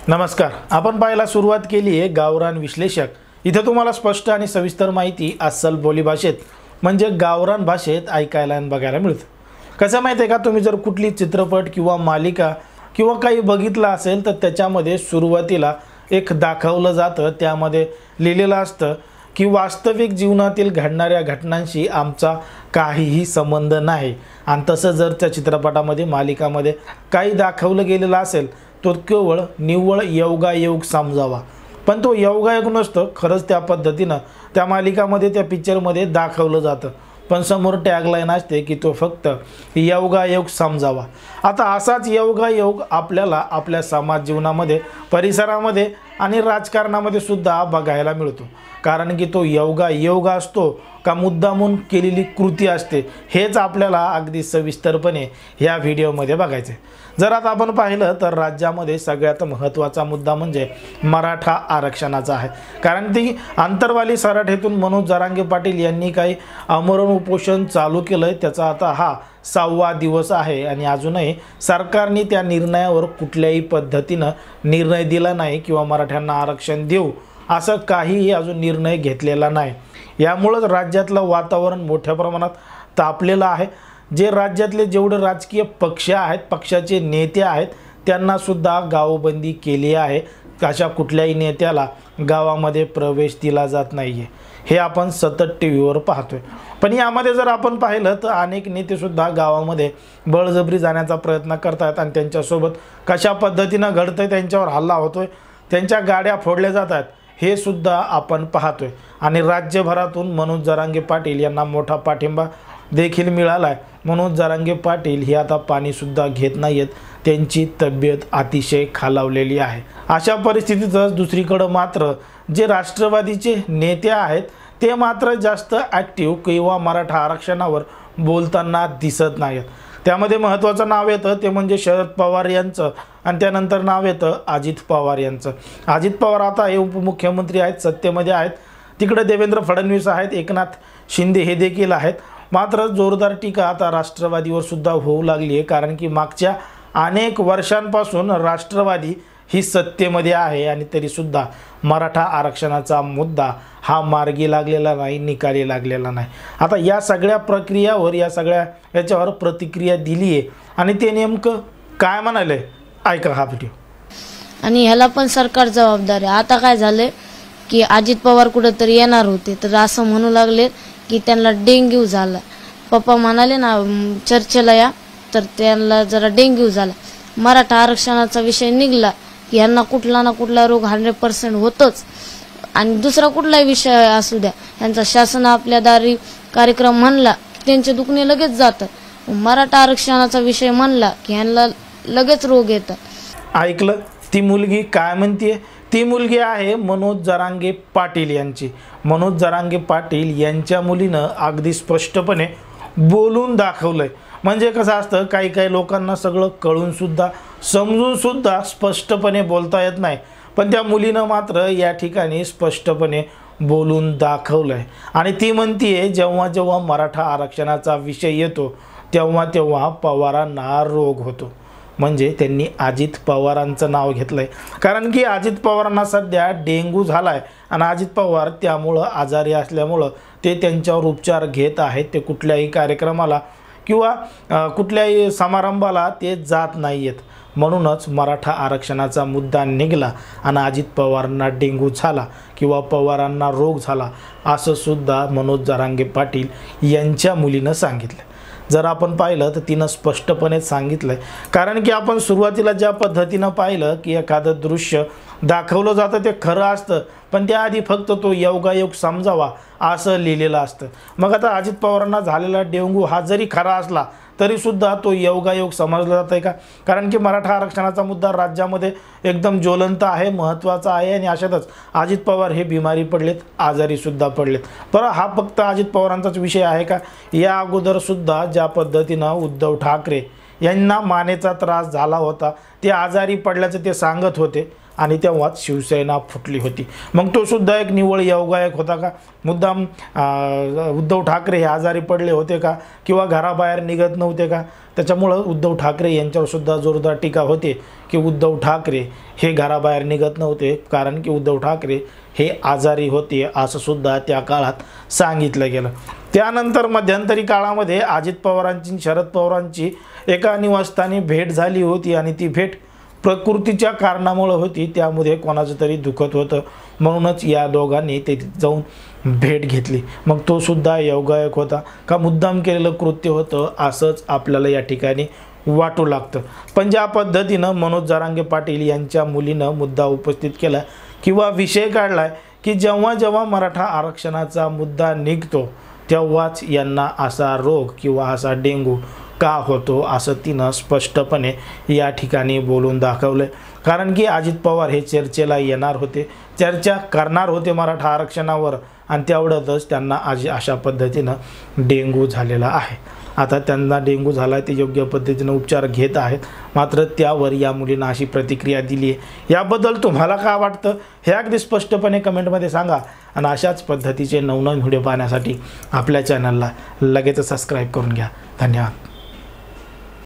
नमस्कार. आपण पाहायला सुरुवात केली आहे गावरान विश्लेषक. इथे तुम्हाला स्पष्ट आणि सविस्तर माहिती अस्सल बोलीभाषेत म्हणजे गावरान भाषेत ऐकायला आणि बघायला मिळते. कसं माहिती आहे का, तुम्ही जर कुठली चित्रपट किंवा मालिका किंवा काही बघितलं असेल तर त्याच्यामध्ये सुरुवातीला एक दाखवलं जातं, त्यामध्ये लिहिलेलं असतं की वास्तविक जीवनातील घडणाऱ्या घटनांशी आमचा काहीही संबंध नाही. आणि तसं जर त्या चित्रपटामध्ये मालिकामध्ये काही दाखवलं गेलेलं असेल तो केवळ निव्वळ योगायोग समजावा. पण तो योगायोग नसतं, खरंच त्या पद्धतीनं त्या मालिकामध्ये त्या पिक्चरमध्ये दाखवलं जातं, पण समोर टॅगलाईन असते की तो फक्त योगायोग समजावा. आता असाच योगायोग आपल्याला आपल्या समाज जीवनामध्ये, परिसरामध्ये आणि राजकारणामध्ये सुद्धा बघायला मिळतो. कारण की तो योगायोग असतो का मुद्दामून केलेली कृती असते, हेच आपल्याला अगदी सविस्तरपणे ह्या व्हिडिओमध्ये बघायचे. जर आता आपण पाहिलं तर राज्यामध्ये सगळ्यात महत्त्वाचा मुद्दा म्हणजे मराठा आरक्षणाचा आहे. कारण ती आंतरवाली सराठीतून मनोज जरांगे पाटील यांनी काही आमरण उपोषण चालू केलं आहे. त्याचा आता हा 6वा दिवस आहे आणि अजूनही सरकारने त्या निर्णयावर कुठल्याही पद्धतीनं निर्णय दिला नाही किंवा मराठ्यांना आरक्षण देऊ असं काहीही अजून निर्णय घेतलेला नाही. यामुळंच राज्यातलं वातावरण मोठ्या प्रमाणात तापलेलं आहे. जे राज्यातले जेवढे राजकीय पक्ष आहेत, पक्षाचे नेते आहेत, त्यांनासुद्धा गावबंदी केली आहे. अशा कुठल्याही नेत्याला गावामध्ये प्रवेश दिला जात नाही आहे, हे आपण सतत टी व्हीवर पाहतोय. पण यामध्ये जर आपण पाहिलं तर अनेक नेतेसुद्धा गावामध्ये बळजबरी जाण्याचा प्रयत्न करतात आणि त्यांच्यासोबत कशा पद्धतीनं घडतंय, त्यांच्यावर हल्ला होतोय, त्यांच्या गाड्या फोडल्या जातात, हे सुद्धा आपण पाहतोय. आणि राज्यभरातून मनोज जरांगे पाटील यांना मोठा पाठिंबा देखील मिळाला आहे. मनोज जरांगे पाटील हे आता पाणीसुद्धा घेत नाही आहेत, त्यांची तब्येत अतिशय खालावलेली आहे. अशा परिस्थितीतच दुसरीकडं मात्र जे राष्ट्रवादीचे नेते आहेत ते मात्र जास्त ॲक्टिव्ह किंवा मराठा आरक्षणावर बोलताना दिसत नाहीत. त्यामध्ये महत्त्वाचं नाव येतं ते म्हणजे शरद पवार यांचं आणि त्यानंतर नाव येतं अजित पवार यांचं. अजित पवार आता हे उपमुख्यमंत्री आहेत, सत्तेमध्ये आहेत. तिकडे देवेंद्र फडणवीस आहेत, एकनाथ शिंदे हे देखील आहेत. मात्र जोरदार टीका आता राष्ट्रवादीवर सुद्धा होऊ लागली आहे. कारण की मागच्या अनेक वर्षांपासून राष्ट्रवादी ही सत्तेमध्ये आहे आणि तरीसुद्धा मराठा आरक्षणाचा मुद्दा हा मार्गी लागलेला नाही, निकाली लागलेला नाही. आता या सगळ्या प्रक्रियावर, या सगळ्या याच्यावर प्रतिक्रिया दिली आहे आणि ते नेमकं काय म्हणाले ऐका हा व्हिडिओ. आणि ह्याला पण सरकार जबाबदार आहे. आता काय झालं की अजित पवार कुठेतरी येणार होते तर असं म्हणू लागले की त्यांना डेंग्यू झाला. पप्पा म्हणाले ना चर्चेला या, तर त्यांना जरा डेंग्यू झाला. मराठा आरक्षणाचा विषय निघला की यांना कुठला ना कुठला रोग 100% होतोच. आणि दुसरा कुठलाही विषय असू द्या, यांचा शासन आपल्या दारी कार्यक्रम म्हणला की त्यांचे दुखणे लगेच जातात. मराठा आरक्षणाचा विषय म्हणला की यांना लगेच रोग येतात. ऐकलं, ती मुलगी काय म्हणते? ती मुलगी आहे मनोज जरांगे पाटील यांची. मनोज जरांगे पाटील यांच्या मुलीनं अगदी स्पष्टपणे बोलून दाखवलंय. म्हणजे कसं असतं, काही काही लोकांना सगळं कळूनसुद्धा समजूनसुद्धा स्पष्टपणे बोलता येत नाही, पण त्या मुलीनं मात्र या ठिकाणी स्पष्टपणे बोलून दाखवलं आहे. आणि ती म्हणतीये जेव्हा जेव्हा मराठा आरक्षणाचा विषय येतो तेव्हा तेव्हा पवारांना रोग होतो. म्हणजे त्यांनी अजित पवारांचं नाव घेतलं आहे. कारण की अजित पवारांना सध्या डेंग्यू झाला आहे आणि अजित पवार त्यामुळं आजारी असल्यामुळं ते त्यांच्यावर उपचार घेत आहेत. ते कुठल्याही कार्यक्रमाला किंवा कुठल्याही समारंभाला ते जात नाही आहेत. म्हणूनच मराठा आरक्षणाचा मुद्दा निघाला आणि अजित पवारांना डेंग्यू झाला किंवा पवारांना रोग झाला असं सुद्धा मनोज जरांगे पाटील यांच्या मुलीनं सांगितलं. जर आपण पाहिलं तर तिनं स्पष्टपणे सांगितलं आहे. कारण की आपण सुरुवातीला ज्या पद्धतीनं पाहिलं की एखादं दृश्य दाखवलं जातं ते खरं असतं, पण त्याआधी फक्त तो योगायोग समजावा असं लिहिलेलं असतं. मग आता अजित पवारांना झालेला डेंग्यू हा जरी खरा असला तरीसुद्धा तो योगायोग समजला जात आहे का? कारण की मराठा आरक्षणाचा मुद्दा राज्यामध्ये एकदम ज्वलंत आहे, महत्त्वाचा आहे. आणि अशातच अजित पवार हे बिमारी पडलेत, आजारीसुद्धा पडलेत. बरं, हा फक्त अजित पवारांचाच विषय आहे का? या अगोदरसुद्धा ज्या पद्धतीनं उद्धव ठाकरे यांना मानेचा त्रास झाला होता, ते आजारी पडल्याचं ते सांगत होते आणि तेव्हाच शिवसेना फुटली होती. मग तो सुद्धा एक निव्वळ योगायोग होता का? मुद्दाम उद्धव ठाकरे हे आजारी पडले होते का किंवा घराबाहेर निघत नव्हते का? त्याच्यामुळं उद्धव ठाकरे यांच्यावर सुद्धा जोरदार टीका होते की उद्धव ठाकरे हे घराबाहेर निघत नव्हते कारण की उद्धव ठाकरे हे आजारी होते असं सुद्धा त्या काळात सांगितलं गेलं। त्यानंतर मध्यंतरी काळामध्ये अजित पवारांची शरद पवारांची एका निवासस्थानी भेट झाली होती आणि ती भेट प्रकृतीच्या कारणामुळे होती, त्यामध्ये कोणाचं तरी दुखत होतं म्हणूनच या दोघांनी ते जाऊन भेट घेतली। मग तो सुद्धा योगायोग होता का मुद्दाम केलेलं कृत्य होतं असंच आपल्याला या ठिकाणी वाटू लागतं। पण ज्या पद्धतीनं मनोज जरांगे पाटील यांच्या मुलीनं मुद्दा उपस्थित केला किंवा विषय काढलाय की जेव्हा जेव्हा मराठा आरक्षणाचा मुद्दा निघतो तेव्हाच यांना असा रोग किंवा असा डेंगू का होतो असं तिनं स्पष्टपणे या ठिकाणी बोलून दाखवलं। कारण की अजित पवार हे चर्चेला येणार होते, चर्चा करणार होते मराठा आरक्षणावर आणि तेवढ्यातच त्यांना आज अशा पद्धतीनं डेंगू झालेला आहे। आता त्यांना डेंगू झाला ते योग्य पद्धतीने उपचार घेत आहेत, मात्र त्यावर या मुलीनं अशी प्रतिक्रिया दिली आहे। याबद्दल तुम्हाला काय वाटतं हे अगदी स्पष्टपणे कमेंटमध्ये सांगा आणि अशाच पद्धतीचे नवनवीन व्हिडिओ पाहण्यासाठी आपल्या चॅनलला लगेच सबस्क्राईब करून घ्या। धन्यवाद।